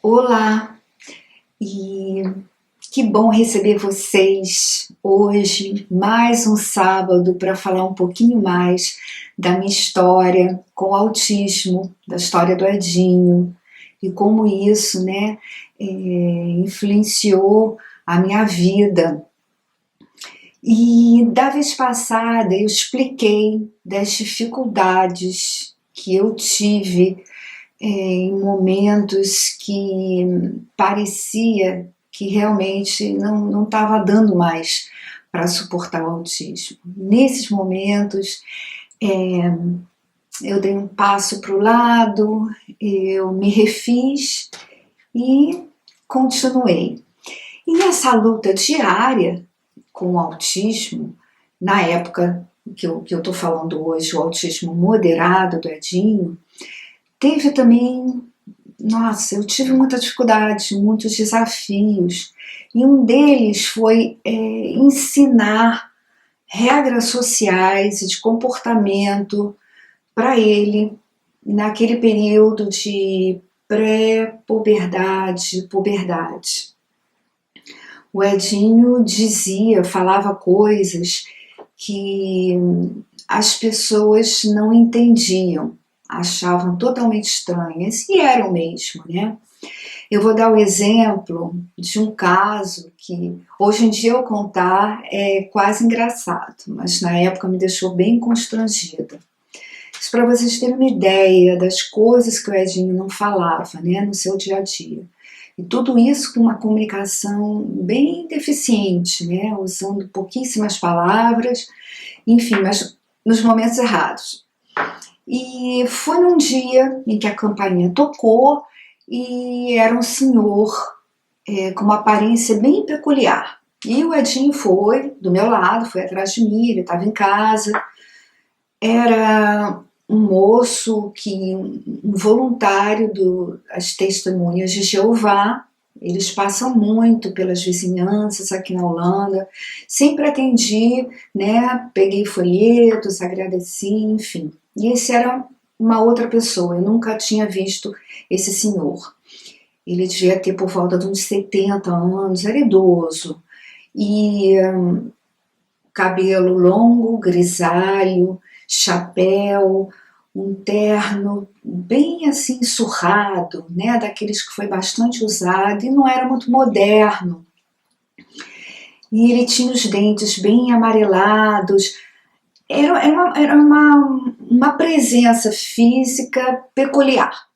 Olá, e que bom receber vocês hoje, mais um sábado, para falar um pouquinho mais da minha história com o autismo, da história do Edinho, e como isso, influenciou a minha vida. E da vez passada eu expliquei das dificuldades que eu tive em momentos que parecia que realmente não estava dando mais para suportar o autismo. Nesses momentos, eu dei um passo para o lado, eu me refiz e continuei. E nessa luta diária com o autismo, na época que eu estou falando hoje, o autismo moderado do Edinho, teve também, eu tive muita dificuldade, muitos desafios, e um deles foi ensinar regras sociais e de comportamento para ele naquele período de pré-puberdade, puberdade. O Edinho falava coisas que as pessoas não entendiam, achavam totalmente estranhas, e eram mesmo, né? Eu vou dar o exemplo de um caso que hoje em dia eu contar é quase engraçado, mas na época me deixou bem constrangida. Isso para vocês terem uma ideia das coisas que o Edinho não falava, né, no seu dia a dia. E tudo isso com uma comunicação bem deficiente, né, usando pouquíssimas palavras, enfim, mas nos momentos errados. E foi num dia em que a campainha tocou e era um senhor com uma aparência bem peculiar. E o Edinho foi do meu lado, foi atrás de mim, ele estava em casa. Era um moço, um voluntário das Testemunhas de Jeová. Eles passam muito pelas vizinhanças aqui na Holanda. Sempre atendi, né? Peguei folhetos, agradeci, enfim. E esse era uma outra pessoa, eu nunca tinha visto esse senhor. Ele devia ter por volta de uns 70 anos, era idoso. E cabelo longo, grisalho, chapéu, um terno bem assim surrado, né, daqueles que foi bastante usado e não era muito moderno. E ele tinha os dentes bem amarelados. Era uma presença física peculiar,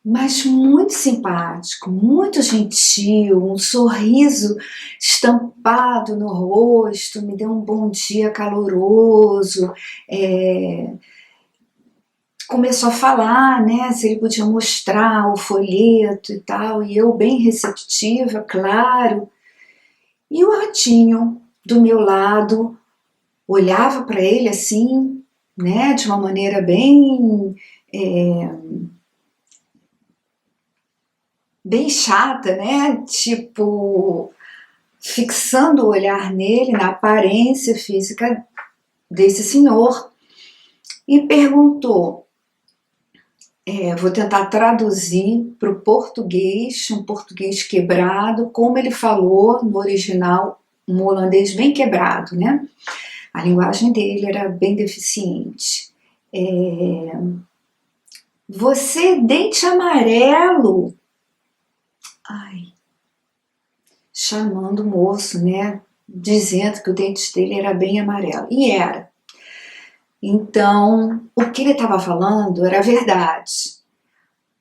mas muito simpático, muito gentil, um sorriso estampado no rosto, me deu um bom dia caloroso, começou a falar, né, se ele podia mostrar o folheto e tal, e eu bem receptiva, claro. E o ratinho do meu lado olhava para ele assim, né, de uma maneira bem chata, né, tipo, fixando o olhar nele, na aparência física desse senhor, e perguntou, vou tentar traduzir para o português, um português quebrado, como ele falou no original, um holandês bem quebrado, né? A linguagem dele era bem deficiente. Você, dente amarelo. Ai, chamando o moço, né? Dizendo que o dente dele era bem amarelo. E era. Então, o que ele estava falando era verdade.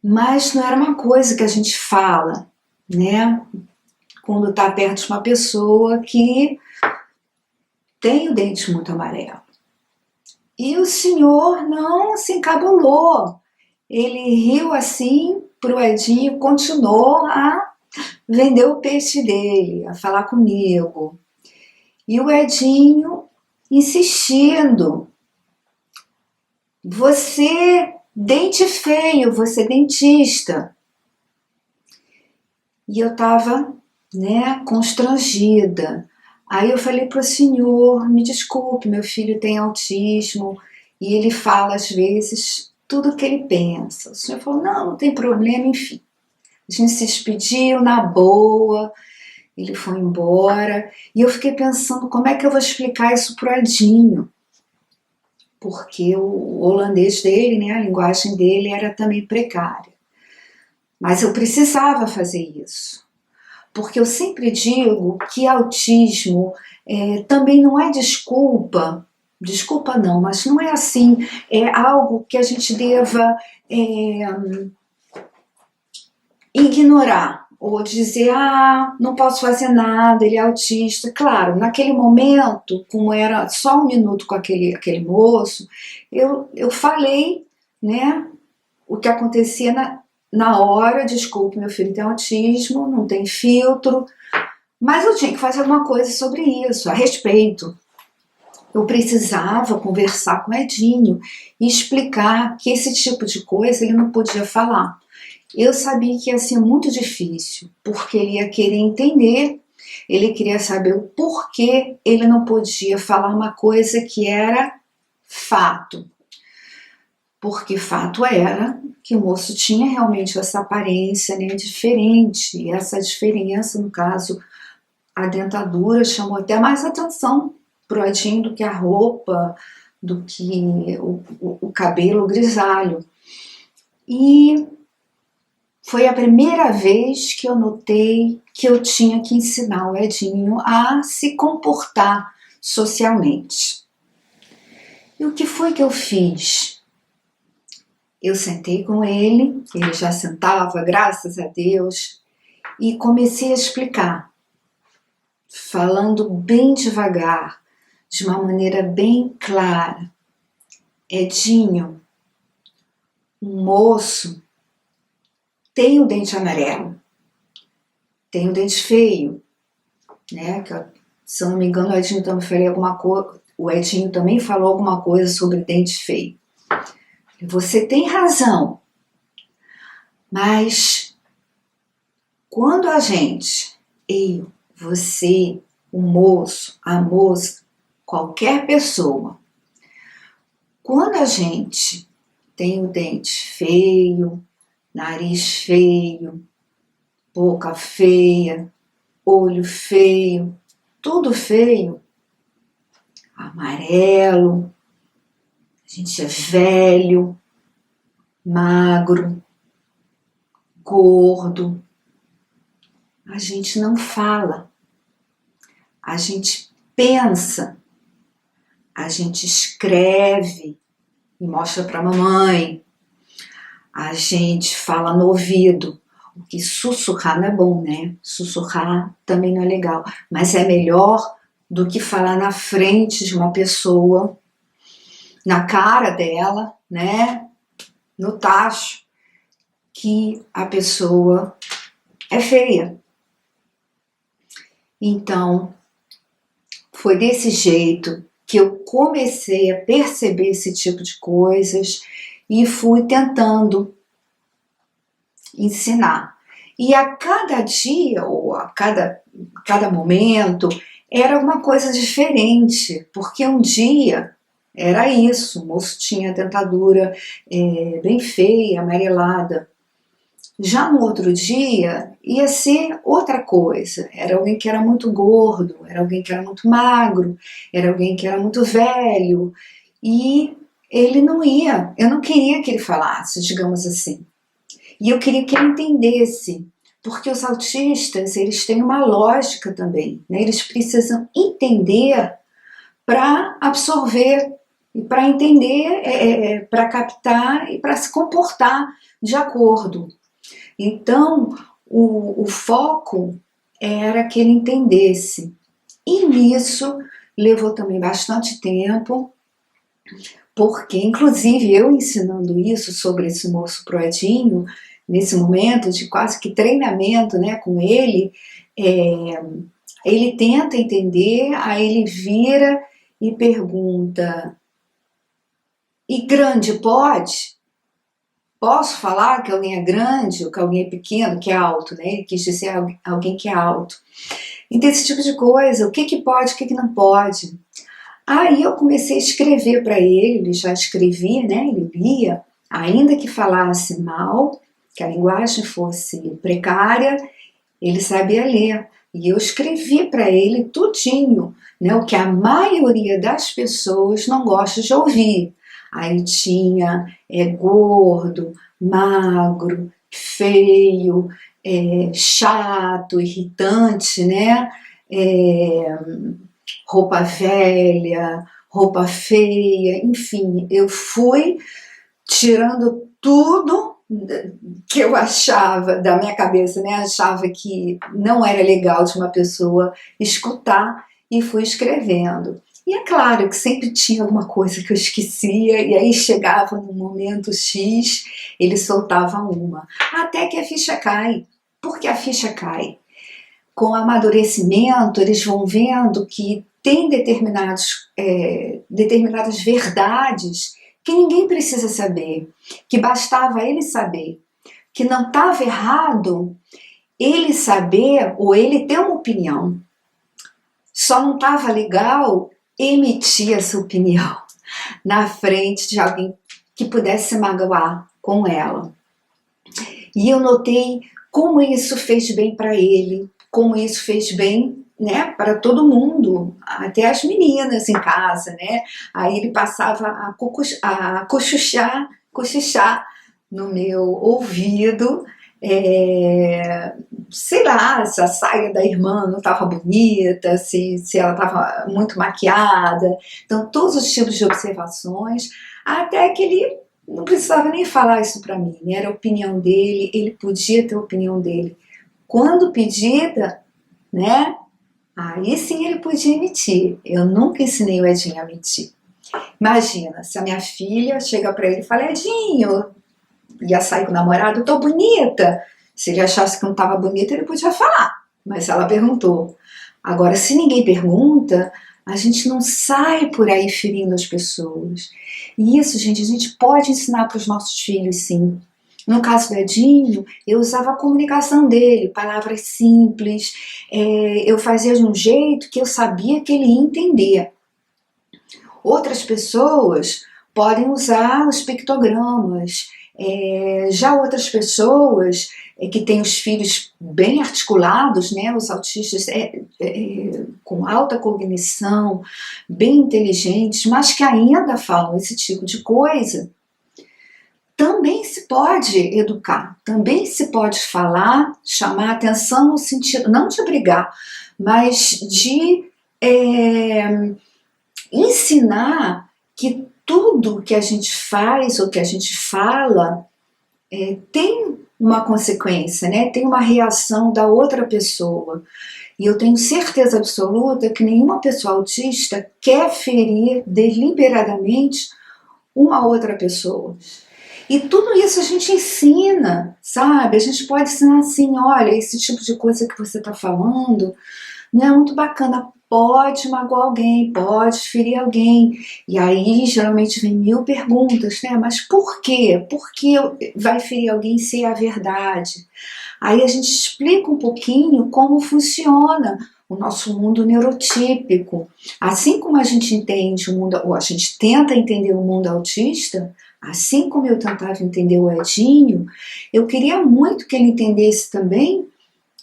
Mas não era uma coisa que a gente fala, né? Quando está perto de uma pessoa que tem o dente muito amarelo. E o senhor não se encabulou. Ele riu assim pro Edinho, continuou a vender o peixe dele, a falar comigo. E o Edinho insistindo. Você, dente feio, você dentista. E eu estava, né, constrangida. Aí eu falei para o senhor, me desculpe, meu filho tem autismo e ele fala às vezes tudo o que ele pensa. O senhor falou, não tem problema, enfim. A gente se despediu na boa, ele foi embora, e eu fiquei pensando como é que eu vou explicar isso pro Edinho, porque o holandês dele, né, a linguagem dele era também precária. Mas eu precisava fazer isso, porque eu sempre digo que autismo também não é desculpa, desculpa não, mas não é assim, é algo que a gente deva ignorar, ou dizer, não posso fazer nada, ele é autista. Claro, naquele momento, como era só um minuto com aquele moço, eu falei, né, o que acontecia na hora. Desculpe, meu filho tem autismo, não tem filtro, mas eu tinha que fazer alguma coisa sobre isso, a respeito. Eu precisava conversar com o Edinho e explicar que esse tipo de coisa ele não podia falar. Eu sabia que ia ser muito difícil, porque ele ia querer entender, ele queria saber o porquê ele não podia falar uma coisa que era fato. Porque fato era que o moço tinha realmente essa aparência, né, diferente, e essa diferença, no caso, a dentadura chamou até mais atenção pro Edinho do que a roupa, do que o cabelo grisalho. E foi a primeira vez que eu notei que eu tinha que ensinar o Edinho a se comportar socialmente. E o que foi que eu fiz? Eu sentei com ele já sentava, graças a Deus, e comecei a explicar, falando bem devagar, de uma maneira bem clara. Edinho, um moço, tem o dente amarelo, tem o dente feio, né? Que, se eu não me engano, o Edinho também falou alguma coisa sobre dente feio. Você tem razão, mas quando a gente, eu, você, o moço, a moça, qualquer pessoa, quando a gente tem o dente feio, nariz feio, boca feia, olho feio, tudo feio, amarelo, a gente é velho, magro, gordo, a gente não fala, a gente pensa, a gente escreve e mostra para a mamãe, a gente fala no ouvido. O que sussurrar não é bom, né? Sussurrar também não é legal, mas é melhor do que falar na frente de uma pessoa, na cara dela, né? No tacho, que a pessoa é feia. Então, foi desse jeito que eu comecei a perceber esse tipo de coisas e fui tentando ensinar. E a cada dia, ou a cada momento, era uma coisa diferente, porque um dia era isso, o moço tinha a dentadura bem feia, amarelada. Já no outro dia, ia ser outra coisa, era alguém que era muito gordo, era alguém que era muito magro, era alguém que era muito velho, e ele não ia, eu não queria que ele falasse, digamos assim. E eu queria que ele entendesse, porque os autistas, eles têm uma lógica também, né? Eles precisam entender para absorver, e para entender, para captar e para se comportar de acordo. Então, o foco era que ele entendesse. E nisso levou também bastante tempo, porque, inclusive, eu ensinando isso sobre esse moço pro Edinho, nesse momento de quase que treinamento, né, com ele, ele tenta entender, aí ele vira e pergunta: e grande pode? Posso falar que alguém é grande, ou que alguém é pequeno, que é alto, né? Ele quis dizer alguém que é alto. Então, esse tipo de coisa, o que pode, o que não pode. Aí eu comecei a escrever para ele já escrevia, né? Ele lia, ainda que falasse mal, que a linguagem fosse precária, ele sabia ler. E eu escrevi para ele tudinho, né, o que a maioria das pessoas não gosta de ouvir. Aí tinha gordo, magro, feio, chato, irritante, né? Roupa velha, roupa feia, enfim, eu fui tirando tudo que eu achava da minha cabeça, né? Achava que não era legal de uma pessoa escutar e fui escrevendo. E é claro que sempre tinha alguma coisa que eu esquecia, e aí chegava no momento X, ele soltava uma. Até que a ficha cai. Por que a ficha cai? Com o amadurecimento, eles vão vendo que tem determinadas verdades que ninguém precisa saber, que bastava ele saber, que não estava errado ele saber ou ele ter uma opinião. Só não estava legal emitir essa opinião na frente de alguém que pudesse se magoar com ela. E eu notei como isso fez bem para ele, como isso fez bem, né, para todo mundo, até as meninas em casa, né? Aí ele passava a cochichar no meu ouvido, sei lá, se a saia da irmã não estava bonita, se ela estava muito maquiada. Então, todos os tipos de observações, até que ele não precisava nem falar isso para mim, né? Era a opinião dele, ele podia ter a opinião dele. Quando pedida, né? Aí sim ele podia emitir. Eu nunca ensinei o Edinho a mentir. Imagina, se a minha filha chega para ele e fala: Edinho, ia sair com o namorado, eu tô bonita. Se ele achasse que não estava bonita, ele podia falar. Mas ela perguntou. Agora, se ninguém pergunta, a gente não sai por aí ferindo as pessoas. E isso, gente, a gente pode ensinar para os nossos filhos, sim. No caso do Edinho, eu usava a comunicação dele, palavras simples, eu fazia de um jeito que eu sabia que ele ia entender. Outras pessoas podem usar os pictogramas, já outras pessoas que têm os filhos bem articulados, né, os autistas com alta cognição, bem inteligentes, mas que ainda falam esse tipo de coisa, também se pode educar, também se pode falar, chamar atenção no sentido, não de brigar, mas de ensinar que tudo que a gente faz ou que a gente fala tem uma consequência, né? Tem uma reação da outra pessoa. E eu tenho certeza absoluta que nenhuma pessoa autista quer ferir deliberadamente uma outra pessoa. E tudo isso a gente ensina, sabe? A gente pode ensinar assim: olha, esse tipo de coisa que você está falando não é muito bacana, pode magoar alguém, pode ferir alguém. E aí geralmente vem 1000 perguntas, né? Mas por quê? Por que vai ferir alguém se é a verdade? Aí a gente explica um pouquinho como funciona o nosso mundo neurotípico. Assim como a gente entende o mundo, ou a gente tenta entender o mundo autista, assim como eu tentava entender o Edinho, eu queria muito que ele entendesse também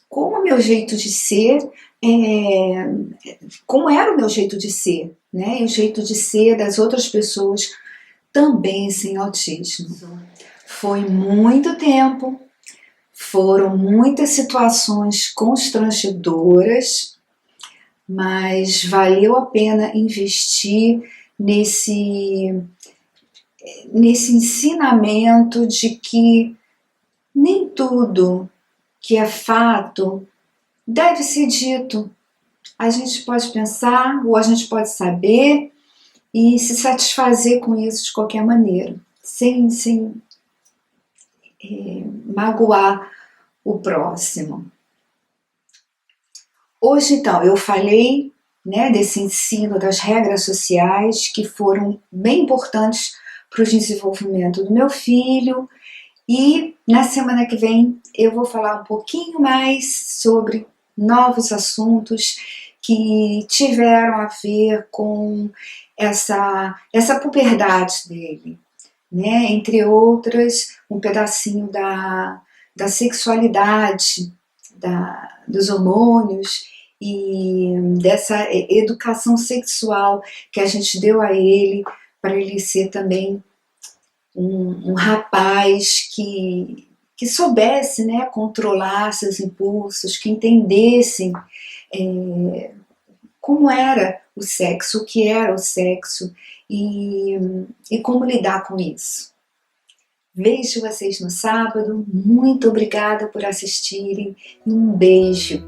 como o meu jeito de ser, como era o meu jeito de ser, né? E o jeito de ser das outras pessoas também sem autismo. Foi muito tempo, foram muitas situações constrangedoras, mas valeu a pena investir nesse ensinamento de que nem tudo que é fato deve ser dito. A gente pode pensar, ou a gente pode saber e se satisfazer com isso de qualquer maneira, sem magoar o próximo. Hoje, então, eu falei, né, desse ensino das regras sociais que foram bem importantes para o desenvolvimento do meu filho, e na semana que vem eu vou falar um pouquinho mais sobre novos assuntos que tiveram a ver com essa puberdade dele. né? Entre outras, um pedacinho da sexualidade, dos hormônios e dessa educação sexual que a gente deu a ele, para ele ser também um rapaz que soubesse, né, controlar seus impulsos, que entendesse como era o sexo, o que era o sexo e como lidar com isso. Vejo vocês no sábado, muito obrigada por assistirem e um beijo.